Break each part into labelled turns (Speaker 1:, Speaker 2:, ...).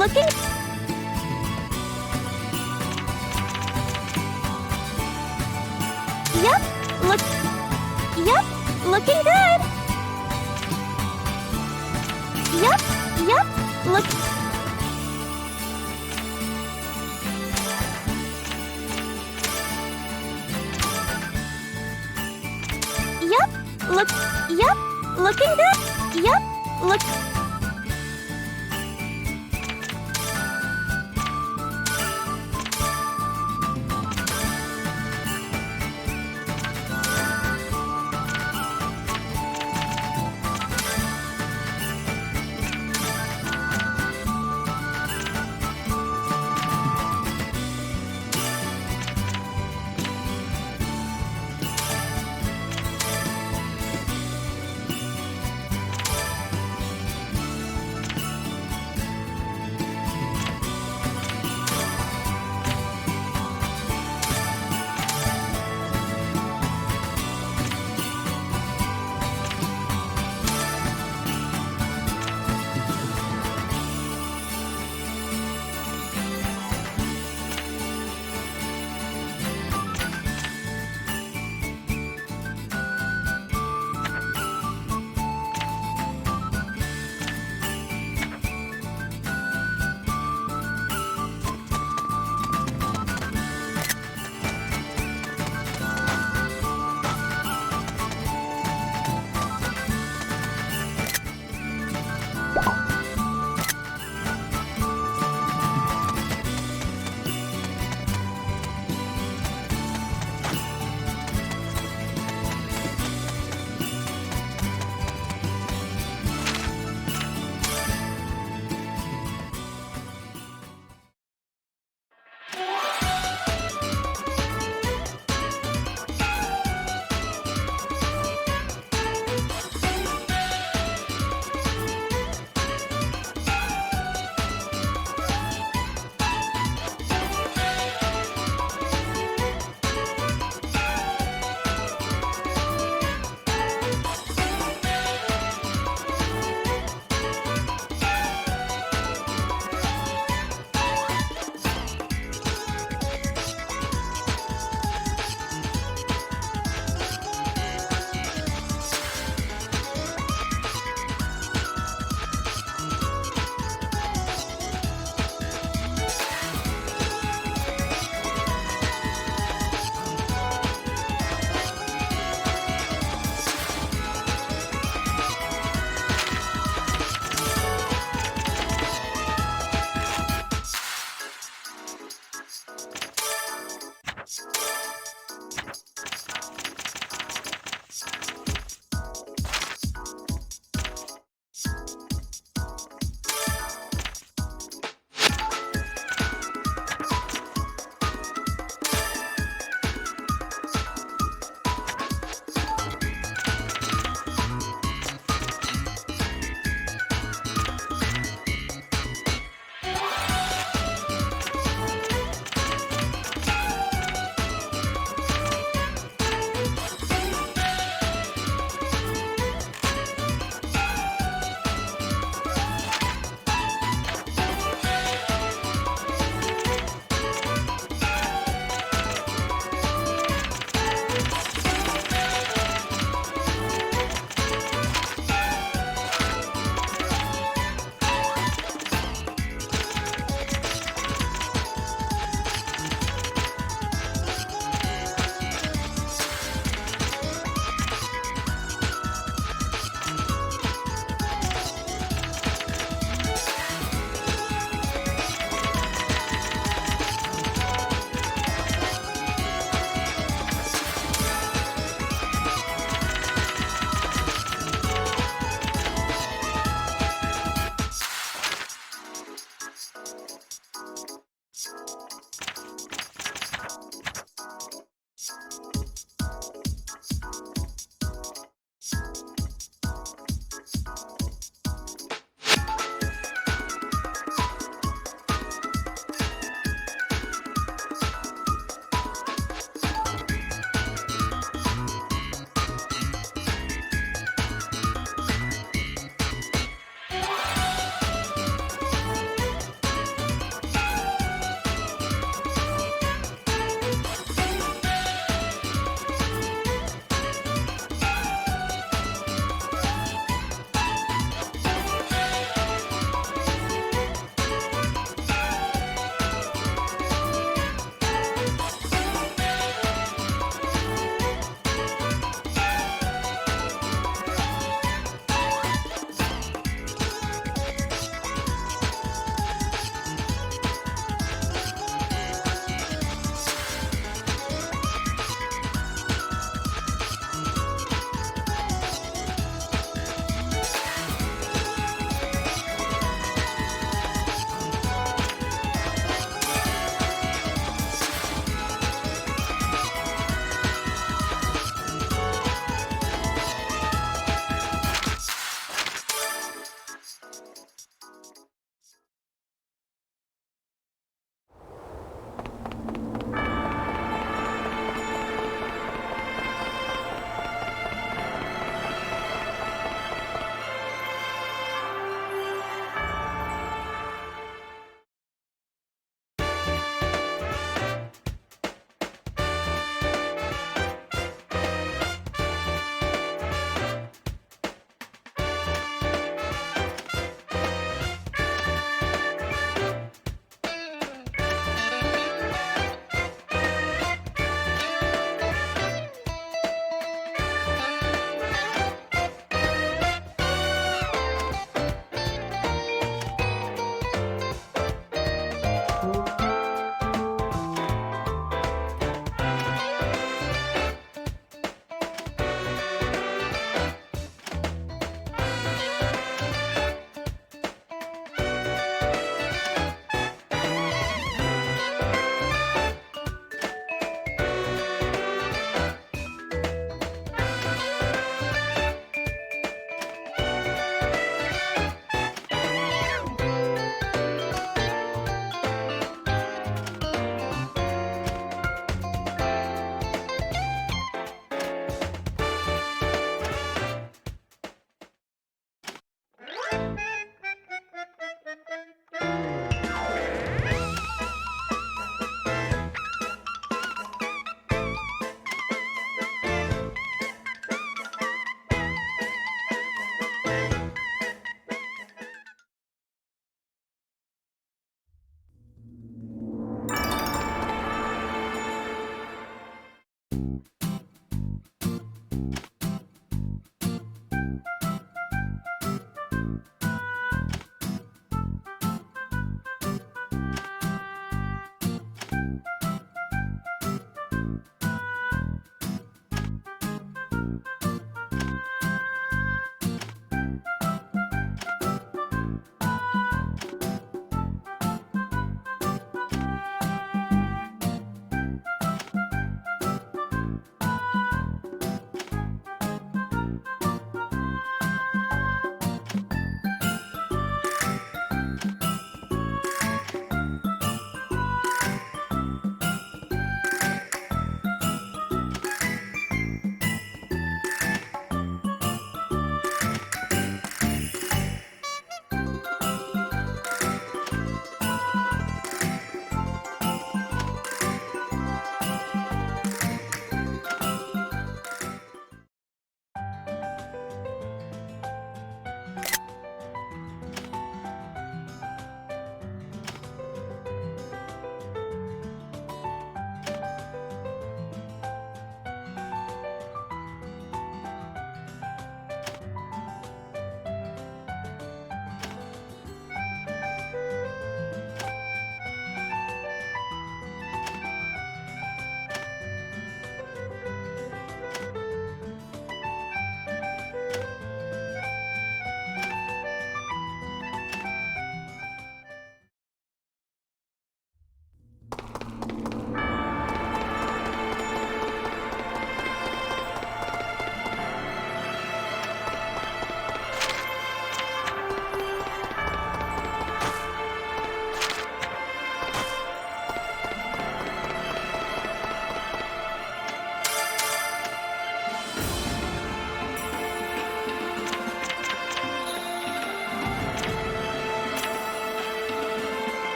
Speaker 1: looking. Yep, look. Yep, looking good. Yep, look. Yep, look. Yep, looking good. Yep, look.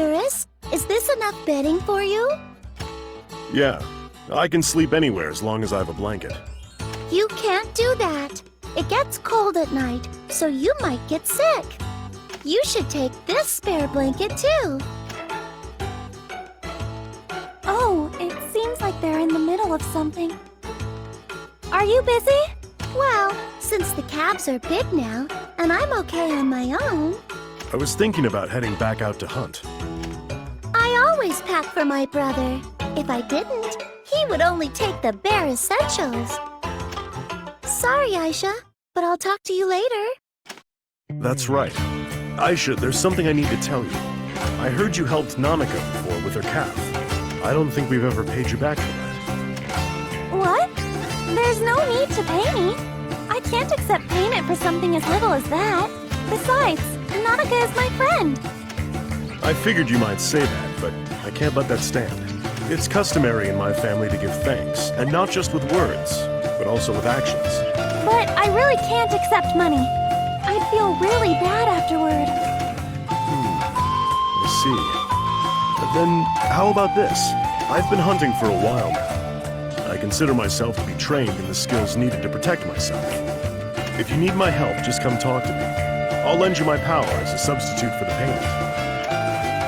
Speaker 1: Juris, is this enough bedding for you?
Speaker 2: Yeah, I can sleep anywhere as long as I have a blanket.
Speaker 1: You can't do that. It gets cold at night, so you might get sick. You should take this spare blanket too. Oh, it seems like they're in the middle of something. Are you busy? Well, since the cabs are big now, and I'm okay on my own.
Speaker 2: I was thinking about heading back out to hunt.
Speaker 1: I always pack for my brother. If I didn't, he would only take the bare essentials. Sorry, Ayesha, but I'll talk to you later.
Speaker 2: That's right. Ayesha, there's something I need to tell you. I heard you helped Nanaka before with her calf. I don't think we've ever paid you back for that.
Speaker 1: What? There's no need to pay me. I can't accept payment for something as little as that. Besides, Nanaka is my friend.
Speaker 2: I figured you might say that, but I can't let that stand. It's customary in my family to give thanks, and not just with words, but also with actions.
Speaker 1: But I really can't accept money. I'd feel really bad afterward.
Speaker 2: I see. But then, how about this? I've been hunting for a while now. I consider myself to be trained in the skills needed to protect myself. If you need my help, just come talk to me. I'll lend you my power as a substitute for the payment.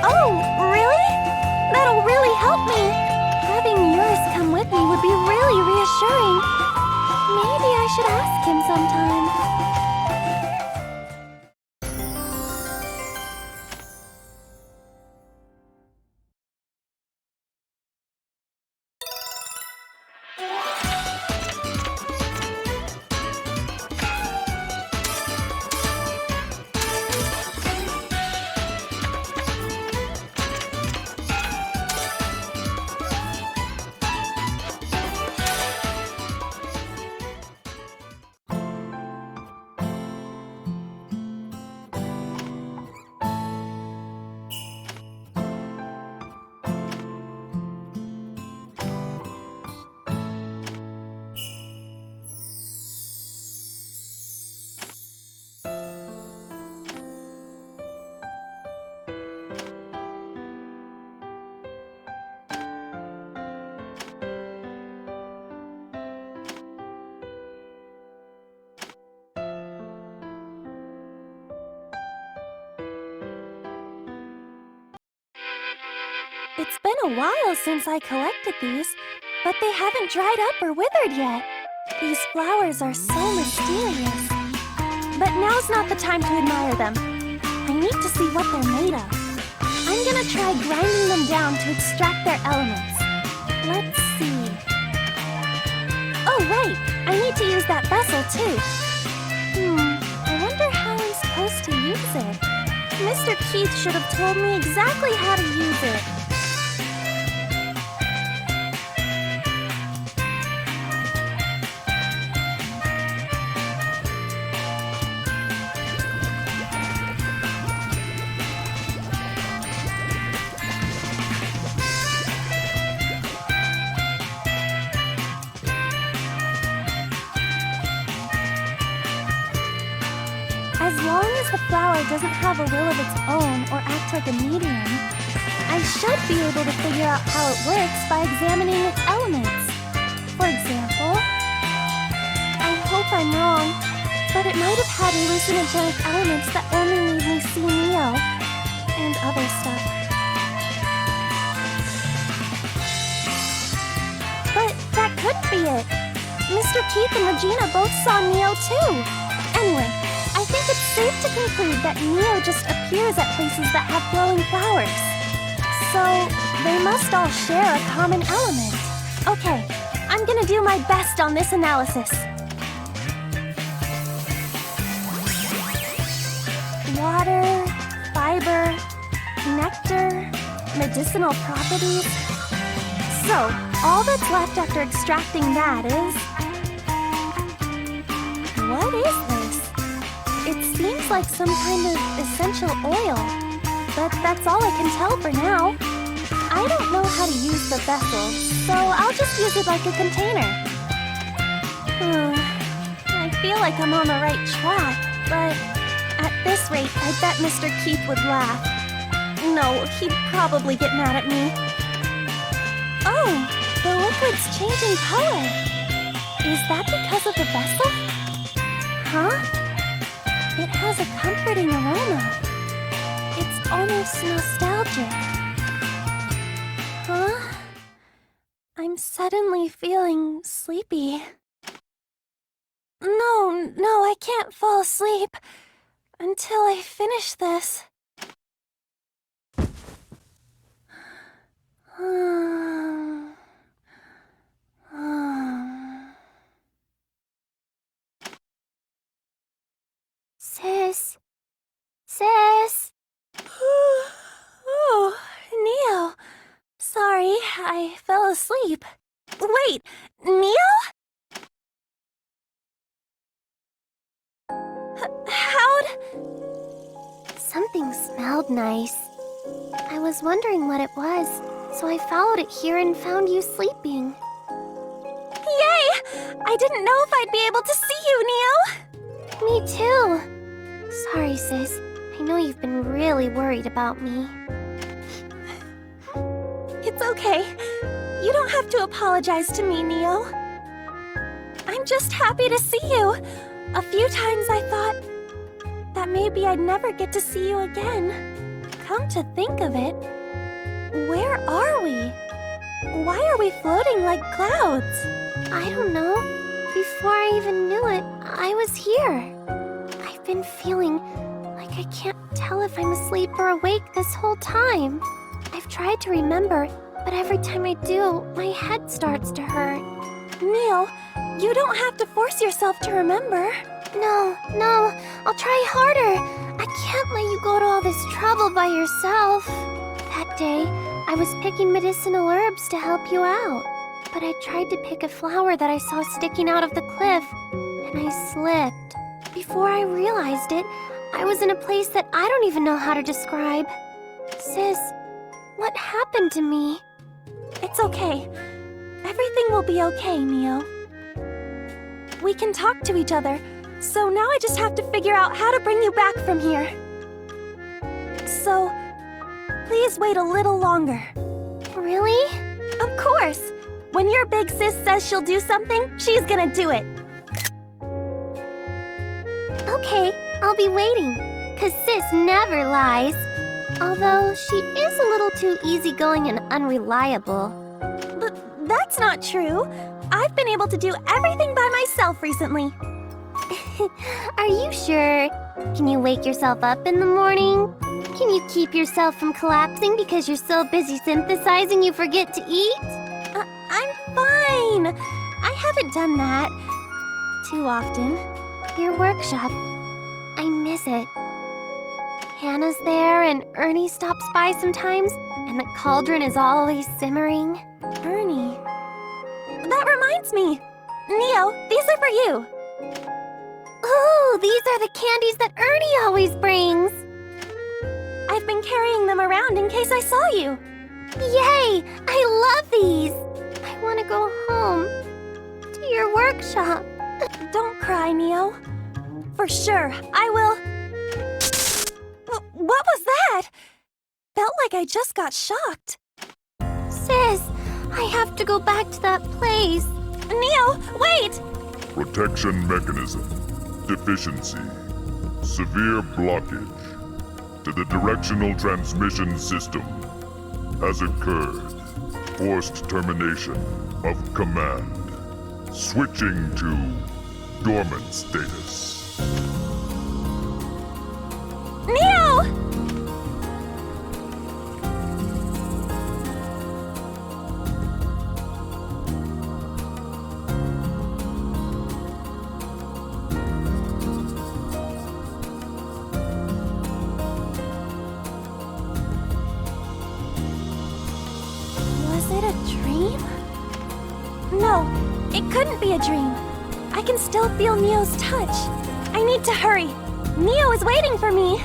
Speaker 1: Oh, really? That'll really help me. Having Juris come with me would be really reassuring. Maybe I should ask him sometime. It's been a while since I collected these, but they haven't dried up or withered yet. These flowers are so mysterious. But now's not the time to admire them. I need to see what they're made of. I'm gonna try grinding them down to extract their elements. Let's see. Oh, right! I need to use that vessel, too. I wonder how I'm supposed to use it. Mr. Keith should have told me exactly how to use it. As long as the flower doesn't have a will of its own or act like a medium, I should be able to figure out how it works by examining its elements. For example, I hope I'm wrong, but it might have had hallucinogenic elements that only made me see Neo and other stuff. But that couldn't be it. Mr. Keith and Regina both saw Neo too. Anyway, I think it's safe to conclude that Neo just appears at places that have glowing flowers. So, they must all share a common element. Okay, I'm gonna do my best on this analysis. Water, fiber, nectar, medicinal properties. So, all that's left after extracting that is... What is this? It seems like some kind of essential oil, but that's all I can tell for now. I don't know how to use the vessel, so I'll just use it like a container. I feel like I'm on the right track, but at this rate, I bet Mr. Keith would laugh. No, he'd probably get mad at me. Oh, the liquid's changing color. Is that because of the vessel? Huh? It has a comforting aroma. It's almost nostalgic. Huh? I'm suddenly feeling sleepy. No, I can't fall asleep until I finish this. Sis? Sis? Oh, Neo. Sorry, I fell asleep. Wait, Neo? How'd... Something smelled nice. I was wondering what it was, so I followed it here and found you sleeping. Yay! I didn't know if I'd be able to see you, Neo! Me too. Sorry, sis. I know you've been really worried about me. It's okay. You don't have to apologize to me, Neo. I'm just happy to see you. A few times I thought that maybe I'd never get to see you again. Come to think of it, where are we? Why are we floating like clouds? I don't know. Before I even knew it, I was here. I've been feeling like I can't tell if I'm asleep or awake this whole time. I've tried to remember, but every time I do, my head starts to hurt. Neo, you don't have to force yourself to remember. No, I'll try harder. I can't let you go to all this trouble by yourself. That day, I was picking medicinal herbs to help you out. But I tried to pick a flower that I saw sticking out of the cliff, and I slipped. Before I realized it, I was in a place that I don't even know how to describe. Sis, what happened to me? It's okay. Everything will be okay, Neo. We can talk to each other, so now I just have to figure out how to bring you back from here. So, please wait a little longer. Really? Of course! When your big sis says she'll do something, she's gonna do it. Okay, I'll be waiting, 'cause sis never lies.
Speaker 3: Although she is a little too easygoing and unreliable.
Speaker 1: But that's not true. I've been able to do everything by myself recently.
Speaker 3: Are you sure? Can you wake yourself up in the morning? Can you keep yourself from collapsing because you're so busy synthesizing you forget to eat?
Speaker 1: I'm fine. I haven't done that too often.
Speaker 3: Your workshop. I miss it. Hannah's there and Ernie stops by sometimes, and the cauldron is always simmering.
Speaker 1: Ernie. That reminds me. Neo, these are for you.
Speaker 3: Ooh, these are the candies that Ernie always brings.
Speaker 1: I've been carrying them around in case I saw you.
Speaker 3: Yay! I love these. I want to go home to your workshop.
Speaker 1: Don't cry, Neo. For sure, I will. What was that? Felt like I just got shocked.
Speaker 3: Sis, I have to go back to that place.
Speaker 1: Neo, wait!
Speaker 4: Protection mechanism. Deficiency. Severe blockage to the directional transmission system has occurred. Forced termination of command. Switching to dormant status.
Speaker 1: Neo! Was it a dream? No, it couldn't be a dream. I can still feel Neo's touch. I need to hurry. Neo is waiting for me.